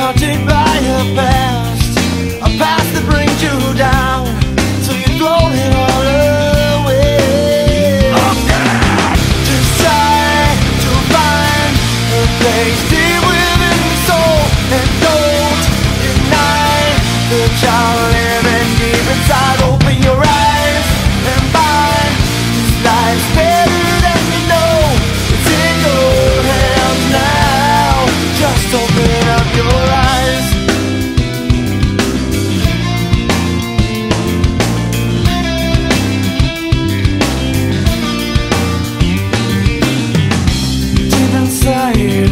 haunted by a past that brings you down, so you throw it all away. Just try to find a place deep within the soul, and don't deny the child living deep inside. Open your eyes and find this life's better than you know. It's in your hands now. Just open up your eyes. Deep inside